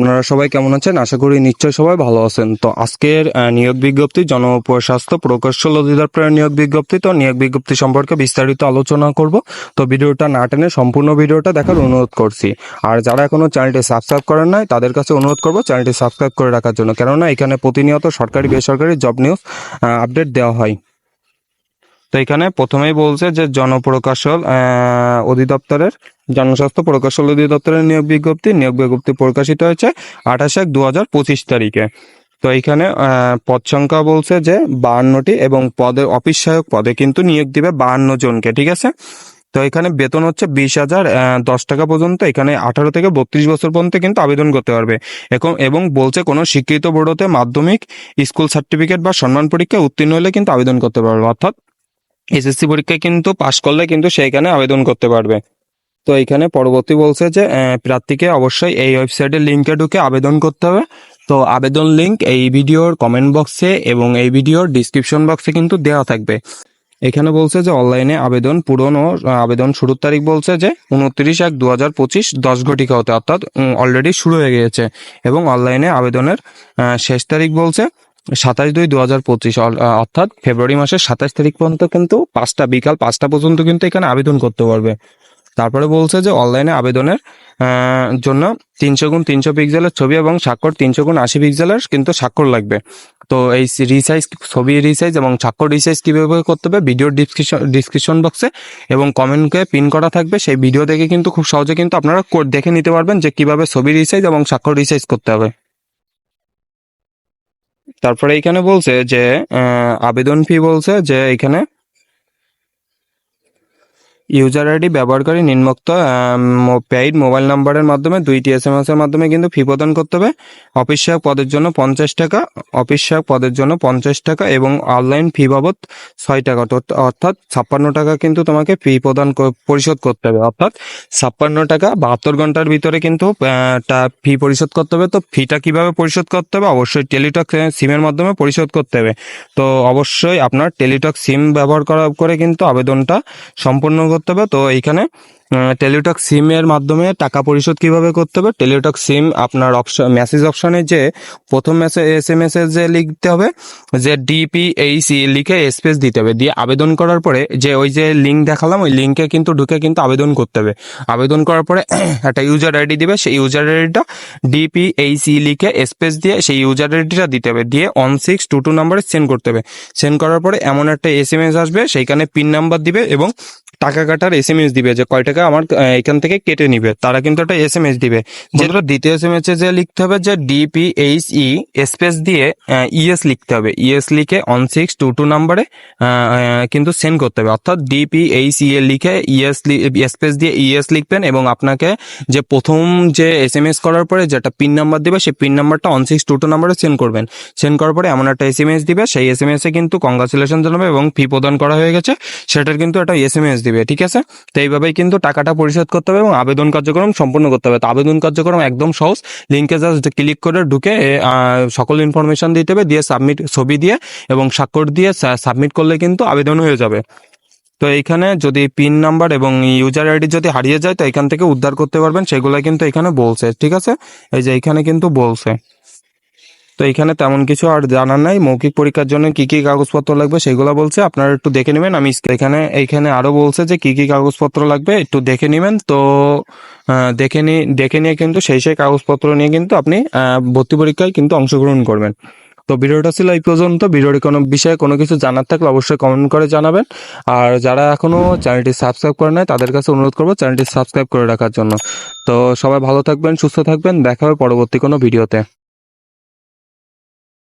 আপনারা সবাই কেমন আছেন? আশা করি নিশ্চয়ই সবাই ভালো আছেন। তো আজকের নিয়োগ বিজ্ঞপ্তি জনস্বাস্থ্য প্রকৌশল অধিদপ্তরের নিয়োগ বিজ্ঞপ্তি। তো নিয়োগ বিজ্ঞপ্তি সম্পর্কে বিস্তারিত আলোচনা করব। তো ভিডিওটা না টেনে সম্পূর্ণ ভিডিওটা দেখার অনুরোধ করছি। আর যারা এখনো চ্যানেলটি সাবস্ক্রাইব করেন নাই তাদের কাছে অনুরোধ করব চ্যানেলটি সাবস্ক্রাইব করে রাখার জন্য, কেননা এখানে প্রতিনিয়ত সরকারি বেসরকারি জব নিউজ আপডেট দেওয়া হয়। তো এখানে প্রথমেই বলছে যে জনপ্রকৌশল অধিদপ্তরের জনস্বাস্থ্য প্রকৌশল অধিদপ্তরের নিয়োগ বিজ্ঞপ্তি প্রকাশিত হয়েছে 28/1/2025 তারিখে। তো এখানে পদ সংখ্যা বলছে যে 52টি এবং পদে অফিস সহায়ক পদে কিন্তু নিয়োগ দিবে 52 জনকে, ঠিক আছে। তো এখানে বেতন হচ্ছে 20,010 টাকা পর্যন্ত। এখানে 18 থেকে 32 বছর পর্যন্ত কিন্তু আবেদন করতে পারবে। এবং বলছে কোনো স্বীকৃত বোর্ডতে মাধ্যমিক স্কুল সার্টিফিকেট বা সম্মান পরীক্ষায় উত্তীর্ণ হলে কিন্তু আবেদন করতে পারবে, অর্থাৎ এসএসসি পরীক্ষায় কিন্তু পাশ করলে কিন্তু সেইখানে আবেদন করতে পারবে। তো এইখানে পরবর্তী বলছে যে প্রার্থীকে অবশ্যই এই ওয়েবসাইটের লিঙ্কে ঢুকে আবেদন করতে হবে। তো আবেদন লিঙ্ক এই ভিডিওর কমেন্ট বক্সে এবং এই ভিডিওর ডিসক্রিপশন বক্সে কিন্তু দেওয়া থাকবে। এখানে বলছে যে অনলাইনে আবেদন পূরণ ও আবেদন শুরুর তারিখ বলছে যে 29/1/2025 10 ঘটিকা হতে, অর্থাৎ অলরেডি শুরু হয়ে গিয়েছে। এবং অনলাইনে আবেদনের শেষ তারিখ বলছে 27/2/2025, অর্থাৎ ফেব্রুয়ারি মাসের 27 তারিখ পর্যন্ত কিন্তু বিকাল 5টা পর্যন্ত কিন্তু এখানে আবেদন করতে পারবে। তারপরে বলছে যে অনলাইনে আবেদনের জন্য 300x300 পিক্সেলের ছবি এবং স্বাক্ষর 300x80 পিক্সেলের কিন্তু স্বাক্ষর লাগবে। তো এই ছবি রিসাইজ এবং স্বাক্ষর রিসাইজ কীভাবে করতে হবে ভিডিওর ডিসক্রিপশন বক্সে এবং কমেন্টকে পিন করা থাকবে। সেই ভিডিও দেখে কিন্তু খুব সহজে কিন্তু আপনারা দেখে নিতে পারবেন যে কিভাবে ছবি রিসাইজ এবং স্বাক্ষর রিসাইজ করতে হবে। তারপরে এখানে বলছে যে আবেদন ফি বলছে যে এখানে ইউজার আইডি ব্যবহারকারী নিম্নোক্ত পেইড মোবাইল নাম্বারের মাধ্যমে 2টি SMS এর মাধ্যমে কিন্তু ফি প্রদান করতে হবে। অফিস সহায়ক পদের জন্য 50 টাকা, অফিস সহায়ক পদের জন্য 50 টাকা এবং অনলাইন ফি বাবদ 6 টাকা, অর্থাৎ 56 টাকা কিন্তু তোমাকে ফি পরিশোধ করতে হবে, অর্থাৎ 56 টাকা 72 ঘন্টার ভিতরে কিন্তু ফি পরিশোধ করতে হবে। তো ফিটা কিভাবে পরিশোধ করতে হবে? অবশ্যই টেলিটক সিমের মাধ্যমে পরিশোধ করতে হবে। তো অবশ্যই আপনার টেলিটক সিম ব্যবহার করে কিন্তু আবেদনটা সম্পূর্ণ করতে হবে। তো এইখানে টেলিটক সিমের মাধ্যমে টাকা পরিশোধ কিভাবে করতে হবে? টেলিটক সিম আপনার মেসেজ অপশনে যে প্রথম SMS এ যে লিখতে হবে যে DPHC লিখে স্পেস দিতে হবে, দিয়ে আবেদন করার পরে যে ওই যে লিঙ্ক দেখালাম ওই লিঙ্কে কিন্তু ঢুকে কিন্তু আবেদন করতে হবে। আবেদন করার পরে একটা ইউজার আইডি দিবে, সেই ইউজার আইডিটা DPHC লিখে স্পেস দিয়ে সেই ইউজার আইডিটা দিতে হবে, দিয়ে 1622 নাম্বারে সেন্ড করতে হবে। সেন্ড করার পরে এমন একটা SMS আসবে, সেইখানে পিন নাম্বার দিবে এবং টাকা কাটার SMS দিবে যে কয় টাকা আমার এখান থেকে কেটে নিবে, তারা কিন্তু একটা SMS দিবে। যেটা দ্বিতীয় SMS এ যে লিখতে হবে যে DPHE স্পেস দিয়ে ES লিখতে হবে, ES লিখে 1622 নাম্বারে কিন্তু সেন্ড করতে হবে, অর্থাৎ DPHE লিখে স্পেস দিয়ে ES লিখবেন এবং আপনাকে যে প্রথম যে SMS করার পরে যেটা পিন নাম্বার দিবে সেই পিন নাম্বারটা 1622 নাম্বারে সেন্ড করবেন। সেন্ড করার পরে এমন একটা SMS দিবে, সেই SMS এ কিন্তু কংগ্রাচুলেশন জানাবে এবং ফি প্রদান করা হয়ে গেছে সেটার কিন্তু একটা SMS দিবে, ঠিক আছে। তো এইভাবেই কিন্তু টাকাটা পরিশোধ করতে হবে এবং আবেদন কার্যক্রম সম্পূর্ণ করতে হবে। তো আবেদন কার্যক্রম একদম সহজ, লিঙ্কে জাস্ট ক্লিক করে ঢুকে সকল ইনফরমেশন দিতে হবে, দিয়ে সাবমিট ছবি দিয়ে এবং স্বাক্ষর দিয়ে সাবমিট করলে কিন্তু আবেদন হয়ে যাবে। তো এইখানে যদি পিন নাম্বার এবং ইউজার আইডি যদি হারিয়ে যায় তো এখান থেকে উদ্ধার করতে পারবেন, সেগুলো কিন্তু এখানে বলছে, ঠিক আছে। এই যে এখানে কিন্তু বলছে। তো এখানে তেমন কিছু আর জানার নাই। মৌখিক পরীক্ষার জন্য কি কি কাগজপত্র লাগবে সেগুলো বলছে, আপনারা একটু দেখে নেবেন। আমি এইখানে আরো বলছে যে কি কি কাগজপত্র লাগবে একটু দেখে নেবেন। তো দেখে নিয়ে কিন্তু সেই কাগজপত্র নিয়ে কিন্তু আপনি ভর্তি পরীক্ষায় কিন্তু অংশগ্রহণ করবেন। তো ভিডিওটা ছিল এই পর্যন্ত। ভিডিওর কোনো বিষয়ে কোনো কিছু জানার থাকলে অবশ্যই কমেন্ট করে জানাবেন। আর যারা এখনো চ্যানেলটি সাবস্ক্রাইব করে নাই তাদের কাছে অনুরোধ করবো চ্যানেলটি সাবস্ক্রাইব করে রাখার জন্য। তো সবাই ভালো থাকবেন, সুস্থ থাকবেন, দেখা হবে পরবর্তী কোনো ভিডিওতে।